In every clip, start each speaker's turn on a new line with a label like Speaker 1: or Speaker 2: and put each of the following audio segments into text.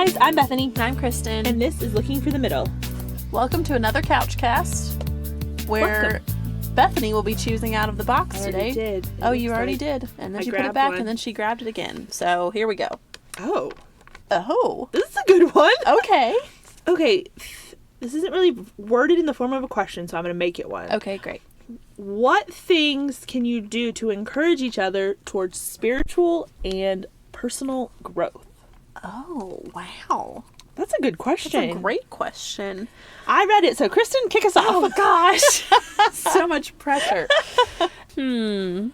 Speaker 1: guys, I'm Bethany.
Speaker 2: I'm Kristen.
Speaker 1: And this is Looking for the Middle.
Speaker 2: Welcome to another CouchCast, where Bethany will be choosing out of the box today.
Speaker 1: Did.
Speaker 2: Oh, you already did. And then she put it back, and then she grabbed it again. So here we go.
Speaker 1: Oh.
Speaker 2: This
Speaker 1: is a good one.
Speaker 2: Okay.
Speaker 1: Okay. This isn't really worded in the form of a question, so I'm going to make it one.
Speaker 2: Okay, great.
Speaker 1: What things can you do to encourage each other towards spiritual and personal growth?
Speaker 2: Oh, wow.
Speaker 1: That's a good question.
Speaker 2: That's a great question.
Speaker 1: I read it, so Kristen, kick us off.
Speaker 2: Oh, gosh. So much pressure. The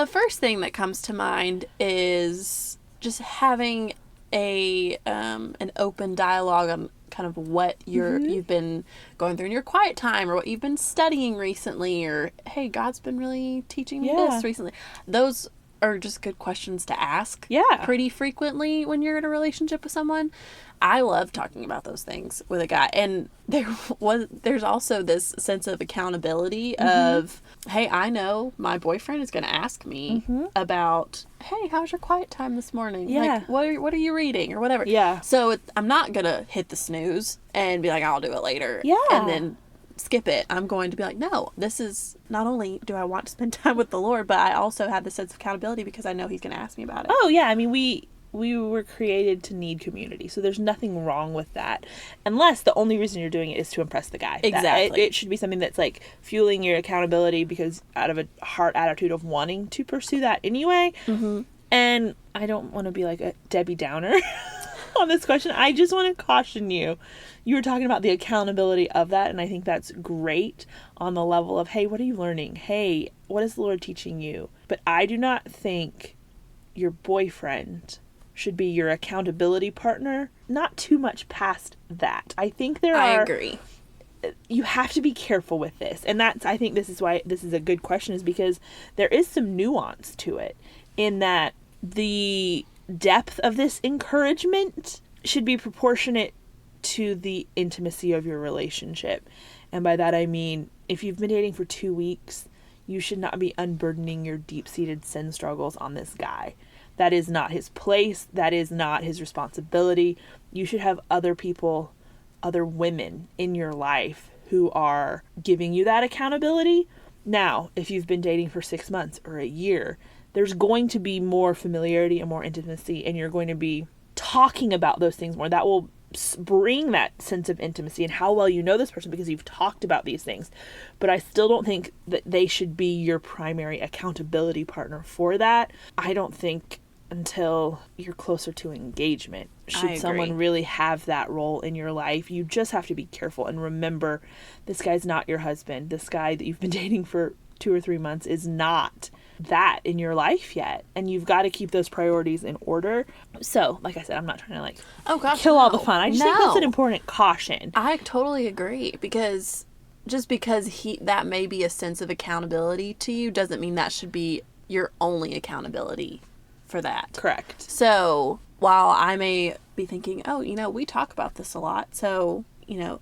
Speaker 2: first thing that comes to mind is just having an open dialogue on kind of what you've been going through in your quiet time, or what you've been studying recently, or, hey, God's been really teaching me this recently. Those are just good questions to ask pretty frequently when you're in a relationship with someone. I love talking about those things with a guy. And there's also this sense of accountability of, hey, I know my boyfriend is going to ask me about, hey, how's your quiet time this morning?
Speaker 1: Yeah.
Speaker 2: Like, what are you reading or whatever?
Speaker 1: Yeah.
Speaker 2: So I'm not going to hit the snooze and be like, I'll do it later.
Speaker 1: Yeah.
Speaker 2: And then skip it. I'm going to be like, no, this is not only do I want to spend time with the Lord, but I also have the sense of accountability because I know he's going to ask me about it.
Speaker 1: Oh, yeah. I mean, we were created to need community, so there's nothing wrong with that, unless the only reason you're doing it is to impress the guy.
Speaker 2: Exactly.
Speaker 1: It should be something that's like fueling your accountability because out of a heart attitude of wanting to pursue that anyway. And I don't want to be like a Debbie Downer on this question. I just want to caution you. You were talking about the accountability of that, and I think that's great on the level of, hey, what are you learning? Hey, what is the Lord teaching you? But I do not think your boyfriend should be your accountability partner. Not too much past that. I think I
Speaker 2: agree.
Speaker 1: You have to be careful with this. And I think this is why this is a good question, is because there is some nuance to it, in that the depth of this encouragement should be proportionate to the intimacy of your relationship. And by that I mean, if you've been dating for 2 weeks, you should not be unburdening your deep-seated sin struggles on this guy. That is not his place. That is not his responsibility. You should have other people, other women in your life who are giving you that accountability. Now, if you've been dating for 6 months or a year, there's going to be more familiarity and more intimacy, and you're going to be talking about those things more. That will bring that sense of intimacy and how well you know this person because you've talked about these things. But I still don't think that they should be your primary accountability partner for that. I don't think until you're closer to engagement should someone really have that role in your life. You just have to be careful and remember, this guy's not your husband. This guy that you've been dating for 2 or 3 months is not that in your life yet, and you've got to keep those priorities in order. So, like I said, I'm not trying to kill all the fun. I just think that's an important caution.
Speaker 2: I totally agree, because just because that may be a sense of accountability to you doesn't mean that should be your only accountability for that.
Speaker 1: Correct.
Speaker 2: So while I may be thinking, oh, we talk about this a lot, so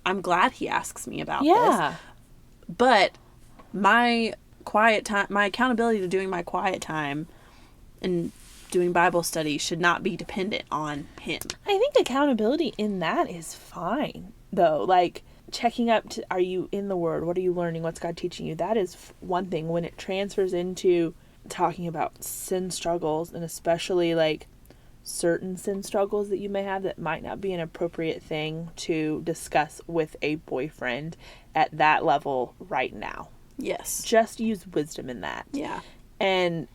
Speaker 2: I'm glad he asks me about this, but my quiet time, my accountability to doing my quiet time and doing Bible study should not be dependent on him.
Speaker 1: I think accountability in that is fine, though. Like, checking up to, are you in the Word? What are you learning? What's God teaching you? That is one thing. When it transfers into talking about sin struggles, and especially like certain sin struggles that you may have that might not be an appropriate thing to discuss with a boyfriend at that level right now.
Speaker 2: Yes.
Speaker 1: Just use wisdom in that.
Speaker 2: Yeah.
Speaker 1: And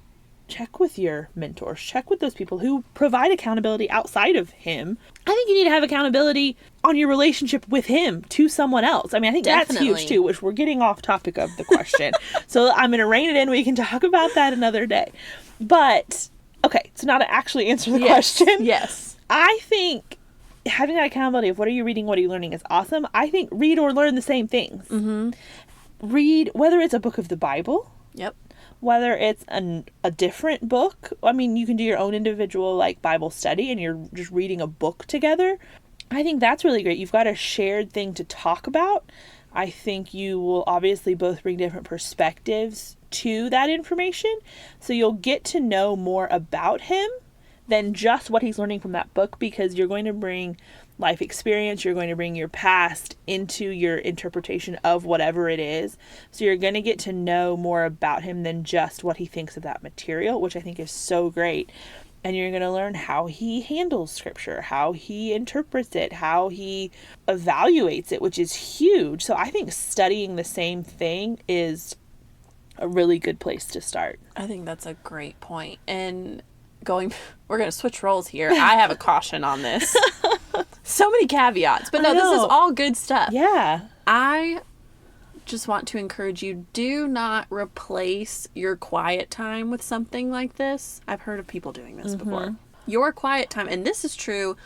Speaker 1: check with your mentors. Check with those people who provide accountability outside of him. I think you need to have accountability on your relationship with him to someone else. I mean, I think that's huge too, which we're getting off topic of the question. So I'm going to rein it in. We can talk about that another day. But, okay, so now to actually answer the question.
Speaker 2: Yes.
Speaker 1: I think having that accountability of what are you reading, what are you learning is awesome. I think read or learn the same things. Read, whether it's a book of the Bible.
Speaker 2: Yep.
Speaker 1: Whether it's a different book. I mean, you can do your own individual like Bible study and you're just reading a book together. I think that's really great. You've got a shared thing to talk about. I think you will obviously both bring different perspectives to that information. So you'll get to know more about him than just what he's learning from that book, because you're going to bring life experience, you're going to bring your past into your interpretation of whatever it is. So you're going to get to know more about him than just what he thinks of that material, which I think is so great. And you're going to learn how he handles scripture, how he interprets it, how he evaluates it, which is huge. So I think studying the same thing is a really good place to start.
Speaker 2: I think that's a great point. And we're going to switch roles here. I have a caution on this. So many caveats, but no, this is all good stuff.
Speaker 1: Yeah.
Speaker 2: I just want to encourage you, do not replace your quiet time with something like this. I've heard of people doing this before. Your quiet time, and this is true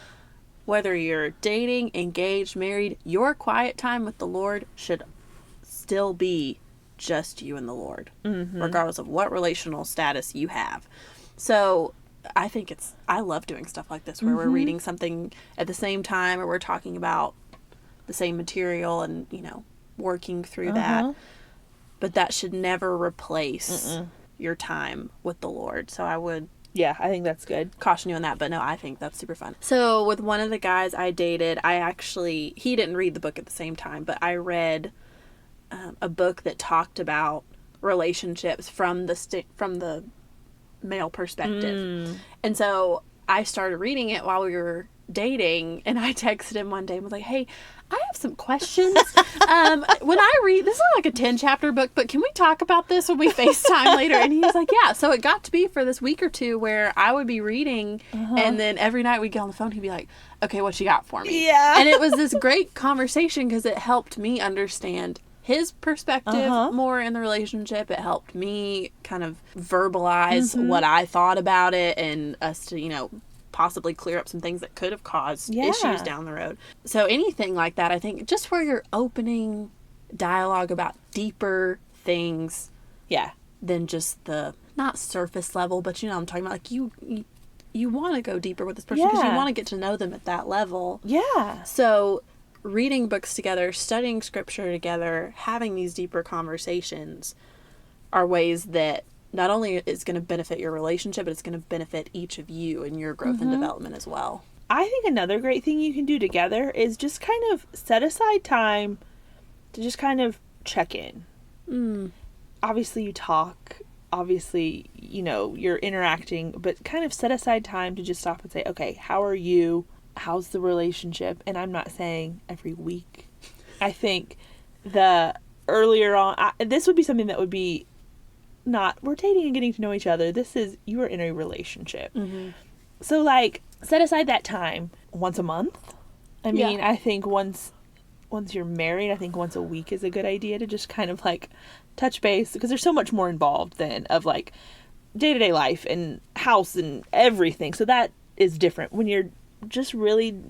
Speaker 2: whether you're dating, engaged, married, your quiet time with the Lord should still be just you and the Lord, regardless of what relational status you have. So I think I love doing stuff like this where we're reading something at the same time, or we're talking about the same material and, working through that. But that should never replace your time with the Lord. So I would
Speaker 1: Yeah, I think that's good.
Speaker 2: caution you on that, but no, I think that's super fun. So with one of the guys I dated, he didn't read the book at the same time, but I read a book that talked about relationships from the male perspective. And so I started reading it while we were dating, and I texted him one day and was like, hey, I have some questions. When I read, this is like a 10-chapter book, but can we talk about this when we FaceTime later? And he was like, yeah. So it got to be for this week or two where I would be reading, and then every night we'd get on the phone, he'd be like, okay, what you got for me?
Speaker 1: Yeah.
Speaker 2: And it was this great conversation because it helped me understand his perspective more in the relationship. It helped me kind of verbalize what I thought about it, and us to, possibly clear up some things that could have caused issues down the road. So anything like that, I think, just where you're opening dialogue about deeper things than just the, not surface level, but I'm talking about, like, you want to go deeper with this person because you want to get to know them at that level.
Speaker 1: Yeah.
Speaker 2: So reading books together, studying scripture together, having these deeper conversations are ways that not only is going to benefit your relationship, but it's going to benefit each of you and your growth and development as well.
Speaker 1: I think another great thing you can do together is just kind of set aside time to just kind of check in. Obviously you talk, obviously, you're interacting, but kind of set aside time to just stop and say, okay, how are you? How's the relationship? And I'm not saying every week. I think the earlier on, this would be something that would be not, we're dating and getting to know each other. This is, you are in a relationship. So, like, set aside that time once a month. I mean, I think once you're married, I think once a week is a good idea to just kind of, like, touch base, because there's so much more involved than of, like, day-to-day life and house and everything. So that is different. When you're just really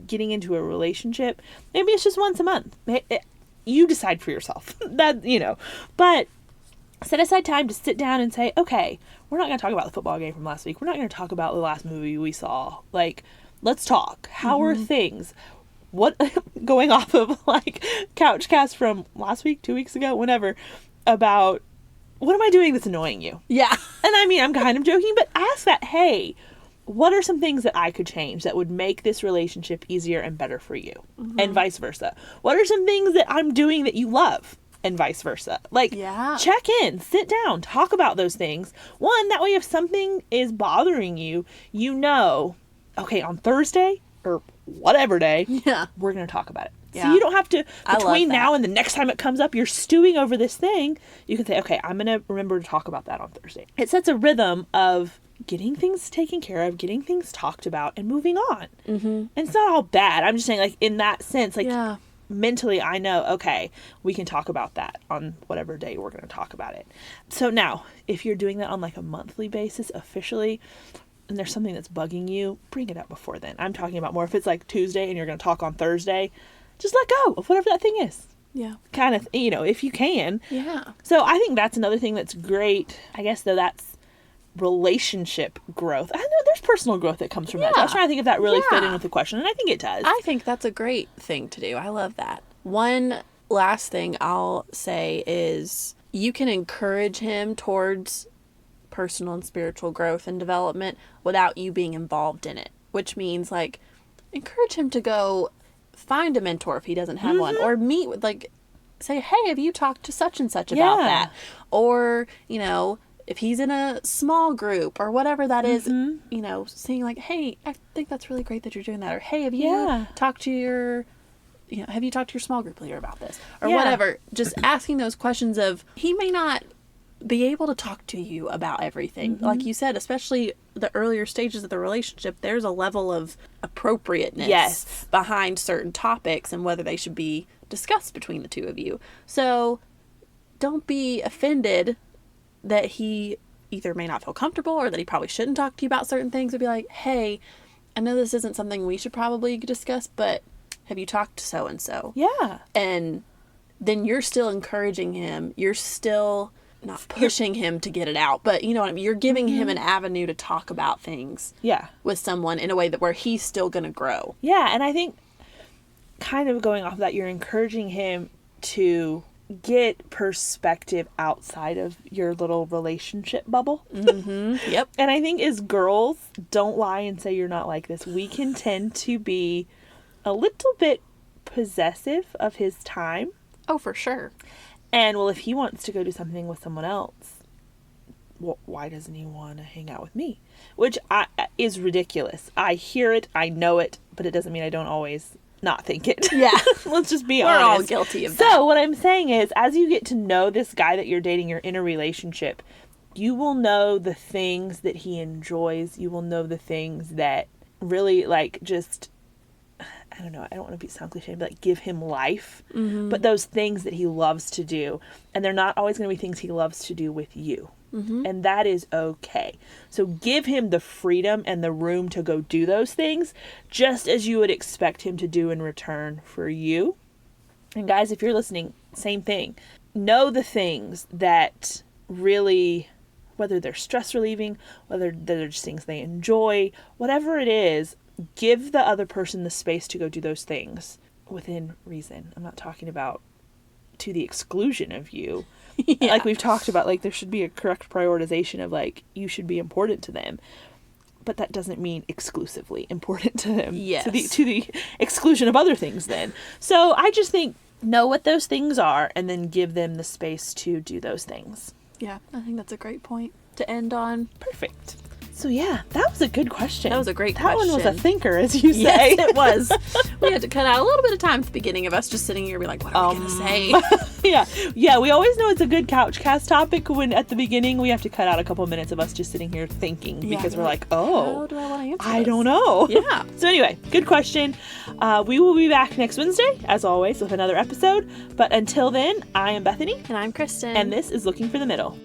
Speaker 1: getting into a relationship, maybe it's just once a month. You decide for yourself. That, but set aside time to sit down and say, okay, we're not going to talk about the football game from last week. We're not going to talk about the last movie we saw. Like, let's talk. How are things? What, going off of, like, CouchCast from last week, 2 weeks ago, whenever, about, what am I doing that's annoying you?
Speaker 2: Yeah.
Speaker 1: And I mean, I'm kind of joking, but ask that, hey, what are some things that I could change that would make this relationship easier and better for you? And vice versa. What are some things that I'm doing that you love? And vice versa. Like, check in, sit down, talk about those things. One, that way if something is bothering you, okay, on Thursday or whatever day, we're going to talk about it. Yeah. So you don't have to, between now and the next time it comes up, you're stewing over this thing. You can say, okay, I'm going to remember to talk about that on Thursday. It sets a rhythm of getting things taken care of, getting things talked about, and moving on. And it's not all bad. I'm just saying, like, in that sense, like, mentally, I know, okay, we can talk about that on whatever day we're going to talk about it. So now, if you're doing that on, like, a monthly basis officially, and there's something that's bugging you, bring it up before then. I'm talking about more if it's, like, Tuesday and you're going to talk on Thursday, just let go of whatever that thing is.
Speaker 2: Yeah.
Speaker 1: Kind of, if you can.
Speaker 2: Yeah.
Speaker 1: So I think that's another thing that's great. I guess, though, that's relationship growth. I know there's personal growth that comes from that. So I was trying to think if that really fit in with the question, and I think it does.
Speaker 2: I think that's a great thing to do. I love that. One last thing I'll say is you can encourage him towards personal and spiritual growth and development without you being involved in it, which means like encourage him to go find a mentor if he doesn't have one, or meet with, like, say, hey, have you talked to such and such about that? Or, you know, if he's in a small group or whatever that is, you know, saying like, hey, I think that's really great that you're doing that. Or, hey, have you talked to your, you know, have you talked to your small group leader about this? Or whatever. Just asking those questions of, he may not be able to talk to you about everything. Like you said, especially the earlier stages of the relationship, there's a level of appropriateness behind certain topics and whether they should be discussed between the two of you. So don't be offended that he either may not feel comfortable or that he probably shouldn't talk to you about certain things. But be like, hey, I know this isn't something we should probably discuss, but have you talked to so-and-so?
Speaker 1: Yeah.
Speaker 2: And then you're still encouraging him. You're still not pushing him to get it out, but you know what I mean? You're giving him an avenue to talk about things with someone in a way that where he's still going to grow.
Speaker 1: Yeah, and I think kind of going off of that, you're encouraging him to get perspective outside of your little relationship bubble.
Speaker 2: Yep.
Speaker 1: And I think as girls, don't lie and say you're not like this. We can tend to be a little bit possessive of his time.
Speaker 2: Oh, for sure.
Speaker 1: And, well, if he wants to go do something with someone else, well, why doesn't he want to hang out with me? Which is ridiculous. I hear it, I know it, but it doesn't mean I don't always not think it.
Speaker 2: Yeah.
Speaker 1: Let's just be
Speaker 2: We're
Speaker 1: honest.
Speaker 2: We're all guilty of that.
Speaker 1: So, what I'm saying is, as you get to know this guy that you're dating, you're in a relationship, you will know the things that he enjoys. You will know the things that really, like, just, I don't know, I don't want to sound cliche, but like give him life. But those things that he loves to do, and they're not always going to be things he loves to do with you. And that is okay. So give him the freedom and the room to go do those things, just as you would expect him to do in return for you. And guys, if you're listening, same thing. Know the things that really, whether they're stress relieving, whether they're just things they enjoy, whatever it is, give the other person the space to go do those things within reason. I'm not talking about to the exclusion of you. Like we've talked about, like there should be a correct prioritization of like you should be important to them, but that doesn't mean exclusively important to them. To the exclusion of other things then. So I just think know what those things are and then give them the space to do those things.
Speaker 2: Yeah, I think that's a great point to end on.
Speaker 1: Perfect. So yeah, that was a good question.
Speaker 2: That was a great question.
Speaker 1: That one was a thinker, as you say.
Speaker 2: Yes, it was. We had to cut out a little bit of time at the beginning of us just sitting here and be like, what are we going to say?
Speaker 1: Yeah, we always know it's a good CouchCast topic when at the beginning we have to cut out a couple minutes of us just sitting here thinking because we're like,
Speaker 2: how do I want to answer
Speaker 1: I don't know.
Speaker 2: Yeah.
Speaker 1: So anyway, good question. We will be back next Wednesday, as always, with another episode. But until then, I am Bethany.
Speaker 2: And I'm Kristen.
Speaker 1: And this is Looking for the Middle.